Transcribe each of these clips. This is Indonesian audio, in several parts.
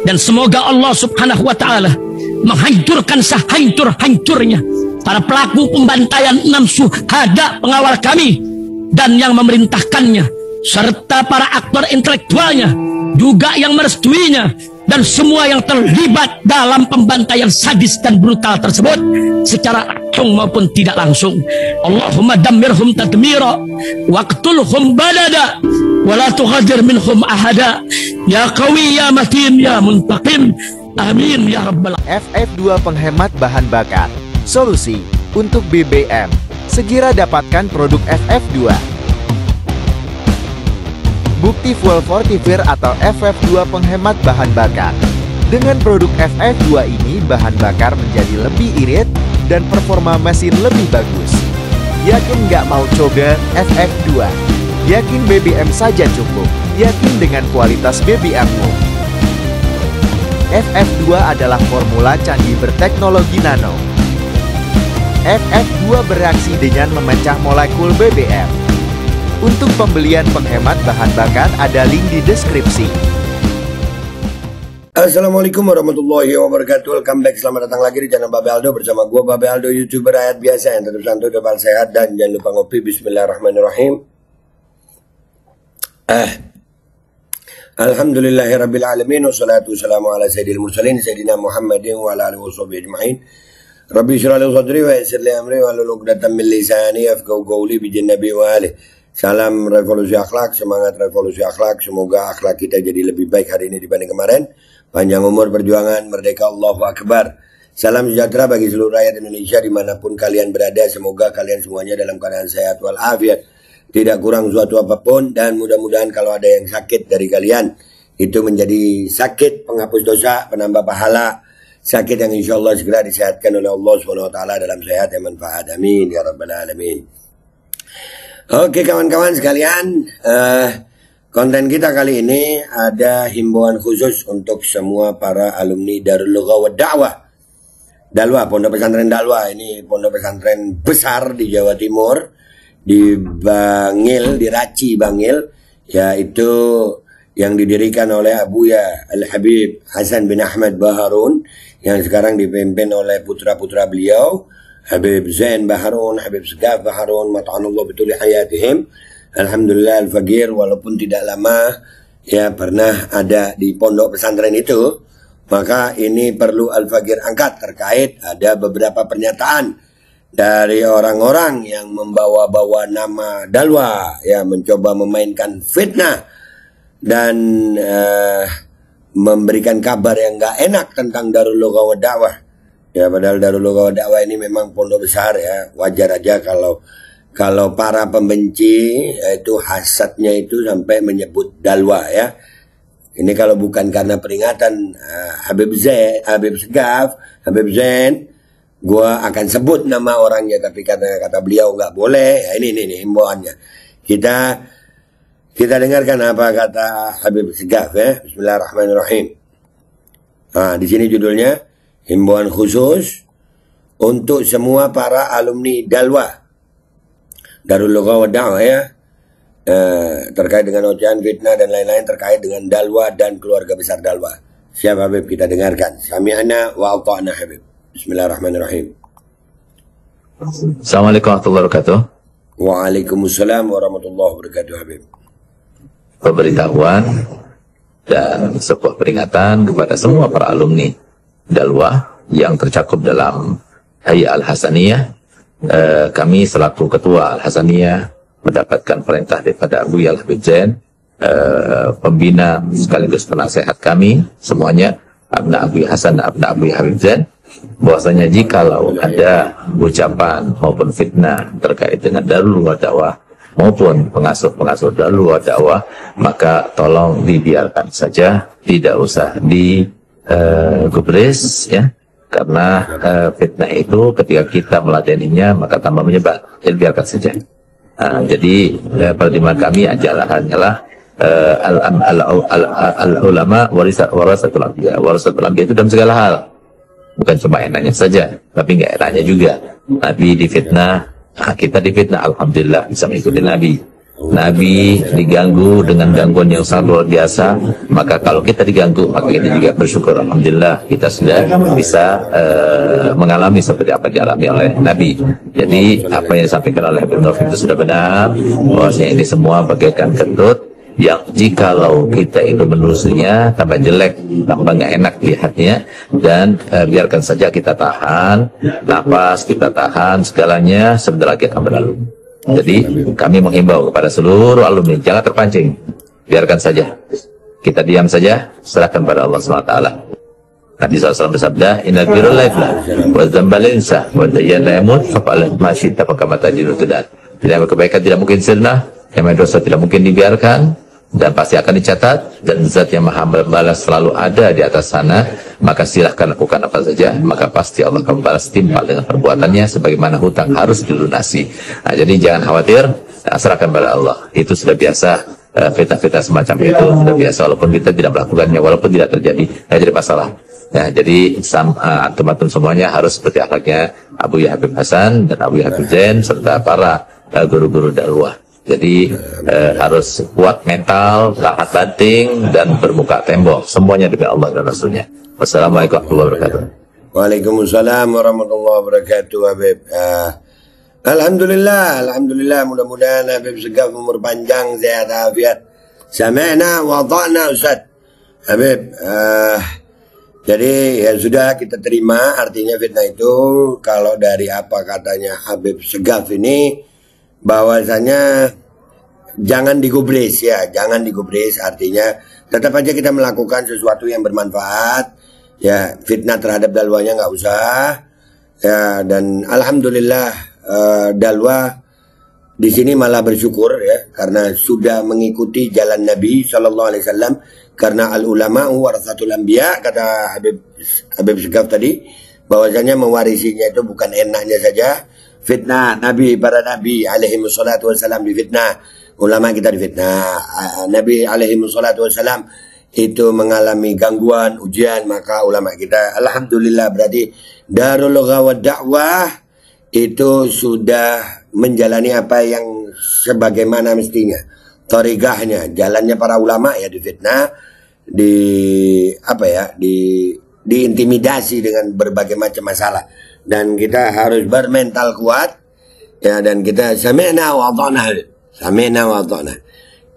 Dan semoga Allah subhanahu wa ta'ala menghancurkan sehancur-hancurnya para pelaku pembantaian 6 syuhada pengawal kami dan yang memerintahkannya, serta para aktor intelektualnya juga yang merestuinya, dan semua yang terlibat dalam pembantaian sadis dan brutal tersebut secara langsung maupun tidak langsung. Allahumma dammirhum tadmira waqtulhum badada wala tughadir minhum ahada ya qawi ya matin ya muntaqim amin ya rabbal. FF2 penghemat bahan bakar, solusi untuk BBM. Segera dapatkan produk FF2. Bukti fuel fortifier atau FF2 penghemat bahan bakar. Dengan produk FF2 ini, bahan bakar menjadi lebih irit dan performa mesin lebih bagus. Yakin nggak mau coba FF2? Yakin BBM saja cukup. Yakin dengan kualitas BBM-mu. FF2 adalah formula candi berteknologi nano. FF2 bereaksi dengan memecah molekul BBM. Untuk pembelian penghemat bahan bakar ada link di deskripsi. Assalamualaikum warahmatullahi wabarakatuh. Welcome back, selamat datang lagi di channel Babe Aldo. Bersama gue Babe Aldo, YouTuber rakyat biasa yang tetap santuy, tetap sehat, dan jangan lupa ngopi. Bismillahirrahmanirrahim. Alhamdulillahirabbil alamin, wassalatu wassalamu ala sayyidil mursalin sayyidina Muhammadin wa ala alihi washabihi ajma'in. Rabbi shrah li sadri wa yassir li amri wa hlul 'uqdatam min lisani yafqahu qawli bi nabi wa alihi. Salam revolusi akhlak, semangat revolusi akhlak. Semoga akhlak kita jadi lebih baik hari ini dibanding kemarin. Panjang umur, perjuangan, merdeka, Allahu Akbar. Salam sejahtera bagi seluruh rakyat Indonesia dimanapun kalian berada. Semoga kalian semuanya dalam keadaan sehat walafiat, tidak kurang suatu apapun. Dan mudah-mudahan kalau ada yang sakit dari kalian, itu menjadi sakit penghapus dosa, penambah pahala, sakit yang insya Allah segera disehatkan oleh Allah SWT dalam sehat yang manfaat. Amin ya rabbal alamin. Oke kawan-kawan sekalian, konten kita kali ini ada himbauan khusus untuk semua para alumni Darul Lughah wa Da'wah. Dalwa, Pondok Pesantren Dalwa, ini pondok pesantren besar di Jawa Timur, di Bangil, di Raci Bangil, yaitu yang didirikan oleh Abuya Al-Habib Hasan bin Ahmad Baharun, yang sekarang dipimpin oleh putra-putra beliau, Habib Zain Baharun, Habib Segaf Baharun, mat'anullah bituli hayatihim. Alhamdulillah Al-Faqir walaupun tidak lama ya pernah ada di pondok pesantren itu, maka ini perlu Al-Faqir angkat terkait ada beberapa pernyataan dari orang-orang yang membawa-bawa nama Dalwa, ya mencoba memainkan fitnah dan memberikan kabar yang nggak enak tentang Darul Lughah wa Da'wah. Ya padahal Darul Lughah wa Da'wah ini memang pondok besar ya, wajar aja kalau para pembenci itu hasadnya itu sampai menyebut Dalwa ya. Ini kalau bukan karena peringatan Habib Segaf, Habib Zain, gua akan sebut nama orangnya, tapi karena kata beliau nggak boleh. Ya ini himbauannya. Kita dengarkan apa kata Habib Segaf ya. Bismillahirrahmanirrahim. Nah, di sini judulnya himbauan khusus untuk semua para alumni Dalwa, Darul Lughah wa Da'wah ya, terkait dengan ocehan fitnah dan lain-lain terkait dengan Dalwa dan keluarga besar Dalwa. Siap Habib, kita dengarkan. Sami'na wa ata'na Habib. Bismillahirrahmanirrahim. Assalamualaikum warahmatullahi wabarakatuh. Waalaikumsalam warahmatullahi wabarakatuh Habib. Pemberitahuan dan sebuah peringatan kepada semua para alumni Dalwa yang tercakup dalam Hayya Al-Hasaniyah. Kami selaku ketua Al-Hasaniyah mendapatkan perintah daripada Abu Habib Zain, pembina sekaligus penasehat kami semuanya, Abna Abu Hasan dan Abna Abu Habib Zain, bahwasanya jikalau ada ucapan maupun fitnah terkait dengan Darul Lughah wa Da'wah maupun pengasuh-pengasuh Darul Lughah wa Da'wah, maka tolong dibiarkan saja, tidak usah digubris ya, karena fitnah itu ketika kita meladeninya maka tambah menyebar. Jadi biarkan saja. Jadi pertimbangan kami hanyalah al-ulama warasatul anbiya. Warasatul anbiya itu dalam segala hal, bukan cuma enaknya saja, tapi nggak enaknya juga. Nabi difitnah, kita difitnah, alhamdulillah bisa mengikuti Nabi. Nabi diganggu dengan gangguan yang sangat luar biasa, maka kalau kita diganggu, maka kita juga bersyukur. Alhamdulillah kita sudah bisa mengalami seperti apa dialami oleh Nabi. Jadi apa yang disampaikan oleh Habib Taufik itu sudah benar, bahwasanya ini semua bagaikan kentut yang jikalau kita itu menelusurnya tambah jelek, tambah nggak enak lihatnya, dan biarkan saja kita tahan napas, kita tahan segalanya, sebentar lagi akan berlalu. Jadi kami menghimbau kepada seluruh alumni, jangan terpancing, biarkan saja, kita diam saja, serahkan pada Allah SWT. Nabi SAW bersabda, Inna birul laiflah wa dzambal insah wa dayyan la yamut fa'al ma syi'ta fakama tajidu tudat. Tidak kebaikan tidak mungkin sirna, yang dosa tidak mungkin dibiarkan, dan pasti akan dicatat, dan zat yang maha membalas selalu ada di atas sana. Maka silahkan lakukan apa saja, maka pasti Allah akan membalas timpal dengan perbuatannya, sebagaimana hutang harus dilunasi. Nah, jadi jangan khawatir, serahkan pada Allah. Itu sudah biasa, fitnah-fitnah semacam itu sudah biasa, walaupun kita tidak melakukannya, walaupun tidak terjadi, tidak jadi masalah. Ya, jadi antum-antum semuanya harus seperti akhlaknya Abu Yahya Habib Hasan dan Abu Yahya Habib Zain serta para guru-guru dakwah. Jadi harus kuat mental, tahan banting, dan bermuka tembok. Semuanya demi Allah dan Rasulnya. Wassalamualaikum warahmatullahi wabarakatuh. Waalaikumsalam warahmatullahi wabarakatuh, Habib. Alhamdulillah, mudah-mudahan Habib Segaf umur panjang, sehat afiat. Sami'na wa ta'na Ustaz. Habib, jadi ya sudah, kita terima. Artinya fitnah itu kalau dari apa katanya Habib Segaf ini, bahwasanya jangan digubris ya, jangan digubris. Artinya tetap aja kita melakukan sesuatu yang bermanfaat ya. Fitnah terhadap dalwanya nggak usah ya. Dan alhamdulillah dalwa di sini malah bersyukur ya, karena sudah mengikuti jalan Nabi SAW. Karena al ulama warasatul anbiya, kata Habib Segaf tadi, bahwasanya mewarisinya itu bukan enaknya saja. Fitnah Nabi, para Nabi alaihi wassalatu wassalam difitnah, ulama kita difitnah. Nabi alaihi wassalatu wassalam itu mengalami gangguan, ujian, maka ulama kita alhamdulillah, berarti Darul Lugha wa Da'wah itu sudah menjalani apa yang sebagaimana mestinya, thariqahnya, jalannya para ulama ya, difitnah, diintimidasi dengan berbagai macam masalah. Dan kita harus bermental kuat ya, dan kita sami'na wa ata'na. Sami'na wa ata'na.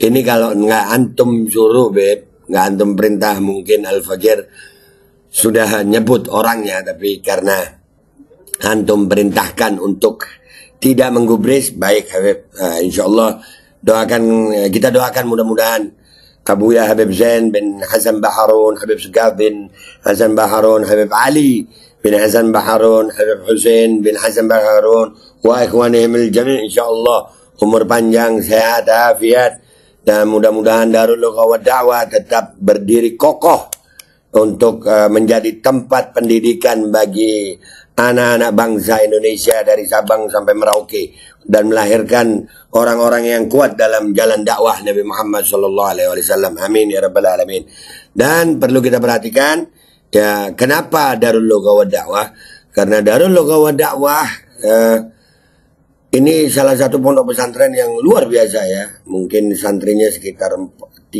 Ini kalau nggak antum suruh, Beb, nggak antum perintah, mungkin Al-Fagir sudah nyebut orangnya, tapi karena antum perintahkan untuk tidak menggubris, baik Habib. Insyaallah kita doakan mudah-mudahan Abu Yahya Habib Zain bin Hasan Baharun, Habib Segaf bin Hasan Baharun, Habib Ali bin Hasan Baharun, Habib Hussein bin Hasan Baharun, wa ikhwanihim al-jami' insyaallah umur panjang, sehat, afiat, dan mudah-mudahan Darul Lugha wa Da'wah tetap berdiri kokoh untuk menjadi tempat pendidikan bagi anak-anak bangsa Indonesia dari Sabang sampai Merauke, dan melahirkan orang-orang yang kuat dalam jalan dakwah Nabi Muhammad SAW. Amin ya rabbal alamin. Dan perlu kita perhatikan ya, kenapa Darul Lugha wa Da'wah? Karena Darul Lugha wa Da'wah ini salah satu pondok pesantren yang luar biasa ya. Mungkin santrinya sekitar 30.000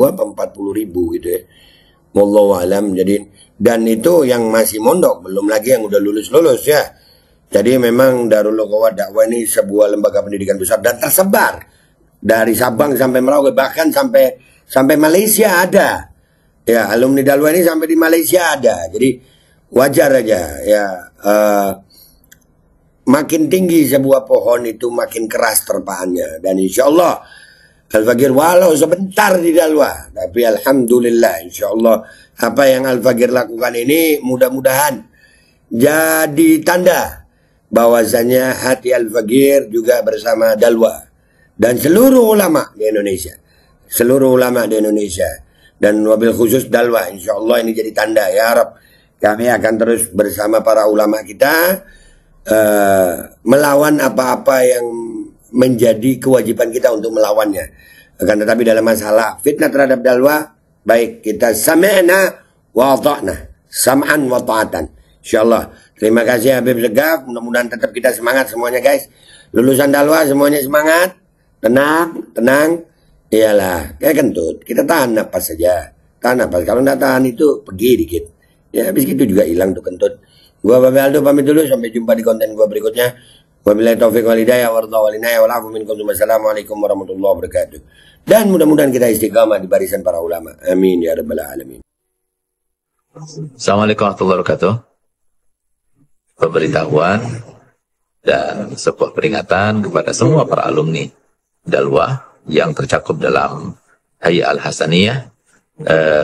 apa 40.000 gitu ya. Wallahu alam. Jadi, dan itu yang masih mondok, belum lagi yang udah lulus ya. Jadi memang Darul Lugha wa Da'wah ini sebuah lembaga pendidikan besar dan tersebar dari Sabang sampai Merauke, bahkan sampai Malaysia ada. Ya, alumni Dalwa ini sampai di Malaysia ada. Jadi wajar aja ya. Makin tinggi sebuah pohon itu makin keras terpaannya. Dan insya Allah Al-Fagir walau sebentar di Dalwa, tapi alhamdulillah insya Allah apa yang Al-Fagir lakukan ini mudah-mudahan jadi tanda bahwasanya hati Al-Fagir juga bersama Dalwa dan seluruh ulama di Indonesia. Seluruh ulama di Indonesia. Dan wabil khusus Dalwa, insya Allah ini jadi tanda ya Rab. Kami akan terus bersama para ulama kita melawan apa-apa yang menjadi kewajiban kita untuk melawannya. Akan tetapi dalam masalah fitnah terhadap Dalwa, baik kita sami'na wa ata'na, sam'an wa ta'atan. Insyaallah. Terima kasih Habib Segaf, mudah-mudahan tetap kita semangat semuanya guys. Lulusan Dalwa semuanya semangat. tenang. Iyalah, kayak kentut. Kita tahan napas saja. Tahan napas. Kalau nggak tahan itu pergi dikit. Ya habis itu juga hilang tuh kentut. Gua Babe Aldo pamit dulu. Sampai jumpa di konten gua berikutnya. Wabillahi taufiq wal hidayah warahmatullahi wabarakatuh. Wassalamualaikum warahmatullahi wabarakatuh. Dan mudah-mudahan kita istiqamah di barisan para ulama. Amin ya rabbal alamin. Assalamualaikum warahmatullahi wabarakatuh. Pemberitahuan dan sebuah peringatan kepada semua para alumni Dalwah yang tercakup dalam Hayya Al-Hasaniyah.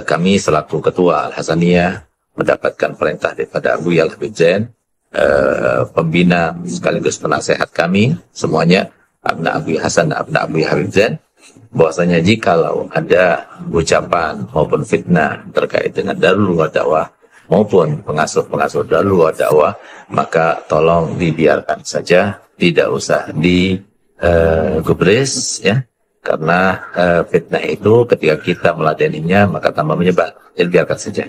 Kami selaku ketua Al-Hasaniyah mendapatkan perintah daripada Abu Yal Habib Zain, pembina sekaligus penasehat kami semuanya, Abna Abu Hasan dan Abna Abu Habib Zain, bahwasanya jikalau ada ucapan maupun fitnah terkait dengan Darul Lughah Dakwah maupun pengasuh-pengasuh Darul Lughah Dakwah, maka tolong dibiarkan saja, tidak usah digubris ya. Karena fitnah itu ketika kita meladeninya maka tambah menyebar. Jadi biarkan saja.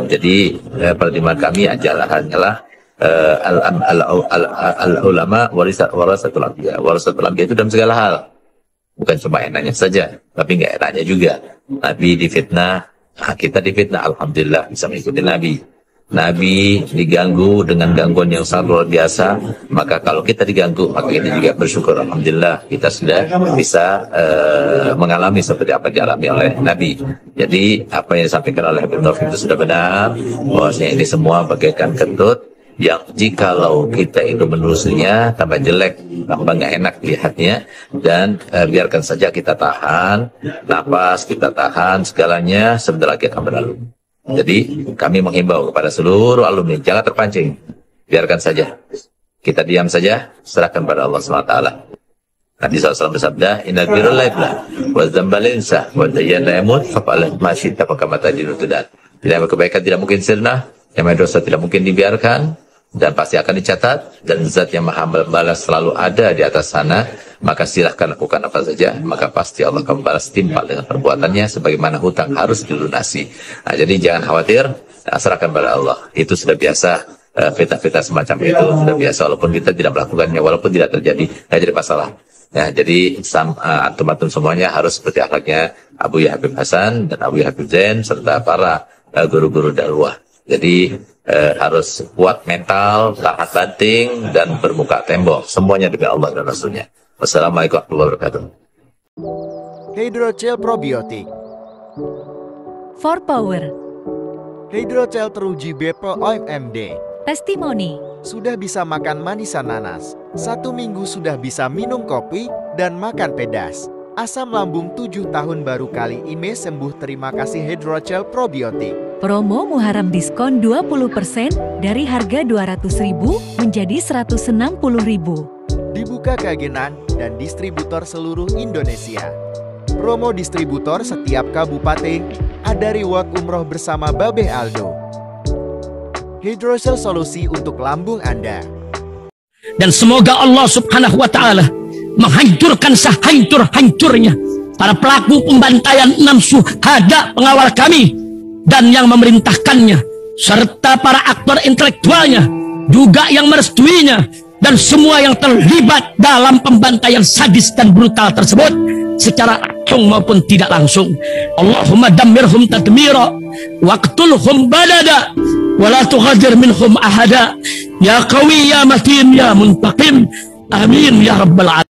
Jadi paradigma kami hanyalah al-ulama warasatul anbiya. Warasatul anbiya itu dalam segala hal. Bukan cuma enaknya saja, tapi nggak enaknya juga. Nabi difitnah, kita difitnah, alhamdulillah bisa mengikuti Nabi. Nabi diganggu dengan gangguan yang sangat luar biasa, maka kalau kita diganggu, maka kita juga bersyukur, alhamdulillah kita sudah bisa mengalami seperti apa yang dialami oleh Nabi. Jadi apa yang disampaikan oleh Habib Taufik itu sudah benar, bahwasanya ini semua bagaikan kentut yang jikalau kita itu menelusurnya tambah jelek, tambah nggak enak lihatnya, dan biarkan saja kita tahan napas, kita tahan segalanya, sebentar lagi akan berlalu. Jadi kami menghimbau kepada seluruh alumni, jangan terpancing, biarkan saja, kita diam saja, serahkan pada Allah SWT. Nabi SAW bersabda, Innal birra la yaflah, wa dzamba la yunsah, wa dayyan la yamut, fa'al ma syi'ta fakamata dinutudan. Tidak kebaikan tidak mungkin sirna, yang dosa tidak mungkin dibiarkan, dan pasti akan dicatat, dan zat yang maha membalas selalu ada di atas sana, maka silahkan lakukan apa saja, maka pasti Allah akan membalas timpal dengan perbuatannya, sebagaimana hutang harus dilunasi. Nah, jadi jangan khawatir, serahkan pada Allah. Itu sudah biasa, fitnah-fitnah semacam itu sudah biasa, walaupun kita tidak melakukannya, walaupun tidak terjadi, tidak jadi masalah. Ya, jadi antum-antum semuanya harus seperti akhlaknya Abu Yahya Habib Hasan dan Abu Yahya Habib Zain serta para guru-guru dakwah. Jadi harus kuat mental, tahan banting, dan bermuka tembok. Semuanya demi Allah dan Rasulnya. Wassalamualaikum warahmatullahi wabarakatuh. Hydrogel probiotik. For Power. Hydrogel teruji BPOM OMD. Testimoni. Sudah bisa makan manisan nanas. 1 minggu sudah bisa minum kopi dan makan pedas. Asam lambung 7 tahun baru kali ini sembuh, terima kasih Hydrogel probiotik. Promo Muharram diskon 20% dari harga 200.000 menjadi 160.000. Dibuka ke agenan dan distributor seluruh Indonesia. Promo distributor setiap kabupaten, ada reward umroh bersama Babe Aldo. Hydrogel solusi untuk lambung Anda. Dan semoga Allah Subhanahu wa Ta'ala menghancurkan sehancur-hancurnya para pelaku pembantaian 6 syuhada pengawal kami dan yang memerintahkannya, serta para aktor intelektualnya juga yang merestuinya, dan semua yang terlibat dalam pembantaian sadis dan brutal tersebut secara langsung maupun tidak langsung. Allahumma dammirhum tadmira waqtulhum badada wala tughadir minhum ahada ya qawi ya matin ya muntaqim amin ya rabbal alamin.